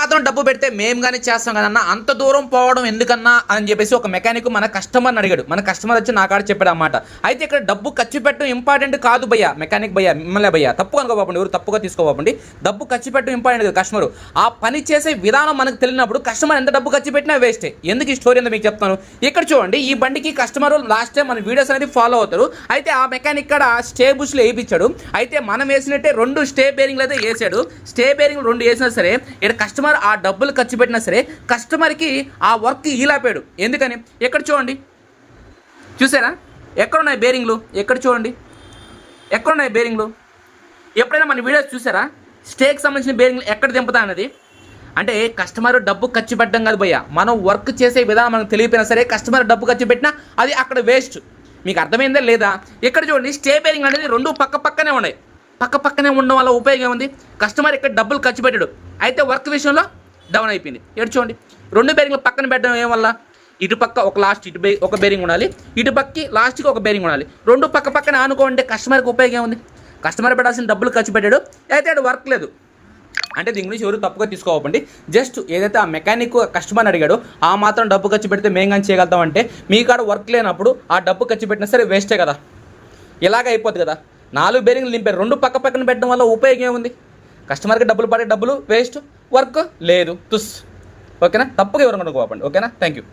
మాత్రం డబ్బు పెడితే మేము కానీ చేస్తాం కదన్నా, అంత దూరం పోవడం ఎందుకన్నా అని చెప్పేసి ఒక మెకానిక్ మన కస్టమర్ని అడిగాడు. మన కస్టమర్ వచ్చి నా కాడ చెప్పాడు అన్నమాట. అయితే ఇక్కడ డబ్బు ఖర్చు పెట్టడం ఇంపార్టెంట్ కాదు భయ్యా, మెకానిక్ భయ్యా మిమ్మల్ని భయ్యా తప్పు అనుకోకండి, ఎవరు తప్పుగా తీసుకోకండి. డబ్బు ఖర్చు పెట్టడం ఇంపార్టెంట్ కాదు, కస్టమర్ ఆ పని చేసే విధానం మనకు తెలియనప్పుడు కస్టమర్ ఎంత డబ్బు ఖర్చు పెట్టినా వేస్టే. ఎందుకు ఈ స్టోరీ అంతా మీకు చెప్తాను. ఇక్కడ చూడండి, ఈ బండికి కస్టమర్ లాస్ట్ టైం మన వీడియోస్ అనేది ఫాలో అవుతారు. అయితే ఆ మెకానిక్ ఇక్కడ స్టే బుష్లు వేయించాడు. అయితే మనం వేసినట్టే 2 స్టే బేరింగ్లు అయితే వేసాడు. స్టే బేరింగ్ 2 వేసినా సరే ఇక్కడ కస్టమర్ ఆ డబ్బులు ఖర్చు పెట్టినా సరే కస్టమర్కి ఆ వర్క్ ఈలాపాడు. ఎందుకని ఎక్కడ చూడండి, చూసారా ఎక్కడున్నాయి బేరింగ్లు, ఎక్కడ చూడండి ఎక్కడున్నాయి బేరింగ్లు. ఎప్పుడైనా మన వీడియోస్ చూసారా స్టేకి సంబంధించిన బేరింగ్లు ఎక్కడ దింపుతా అన్నది. అంటే కస్టమర్ డబ్బు ఖర్చు పెట్టడం కాదు భయ్య, మనం వర్క్ చేసే విధానం మనకు తెలియపోయినా సరే కస్టమర్ డబ్బు ఖర్చు పెట్టినా అది అక్కడ వేస్ట్. మీకు అర్థమైందా లేదా. ఇక్కడ చూడండి, స్టే బేరింగ్ అనేది 2 పక్కనే ఉన్నాయి. పక్కనే ఉండడం వల్ల ఉపయోగం ఏముంది, కస్టమర్ ఇక్కడ డబ్బులు ఖర్చు పెట్టాడు, అయితే వర్క్ విషయంలో డౌన్ అయిపోయింది. ఎటు చూడండి, 2 బేరింగ్లు పక్కన పెట్టడం ఏం వల్ల, ఇటు పక్క ఒక లాస్ట్ ఒక బేరింగ్ ఉండాలి, ఇటు పక్కకి లాస్ట్కి ఒక బేరింగ్ ఉండాలి. 2 పక్కనే ఆనుకోండి, కస్టమర్కి ఉపయోగం ఏముంది. కస్టమర్ పెట్టాల్సిన డబ్బులు ఖర్చు పెట్టాడు, అయితే అటు వర్క్ లేదు. అంటే దీని గురించి ఎవరు తప్పుగా తీసుకోవండి. జస్ట్ ఏదైతే ఆ మెకానిక్ కస్టమర్ అడిగాడో ఆ మాత్రం డబ్బు ఖర్చు పెడితే మేము కానీ చేయగలుగుతాం. అంటే మీ కాడ వర్క్ లేనప్పుడు ఆ డబ్బు ఖర్చు పెట్టినా సరే వేస్టే కదా, ఇలాగ అయిపోతుంది కదా. 4 బేరింగ్లు నింపారు, 2 పక్కన పెట్టడం వల్ల ఉపయోగం ఏముంది, కస్టమర్కి డబ్బులు పడే డబ్బులు వేస్ట్, వర్క్ లేదు, తుస్. ఓకేనా, తప్పుగా ఎవరు అనుకోవండి. ఓకేనా, థ్యాంక్ యూ.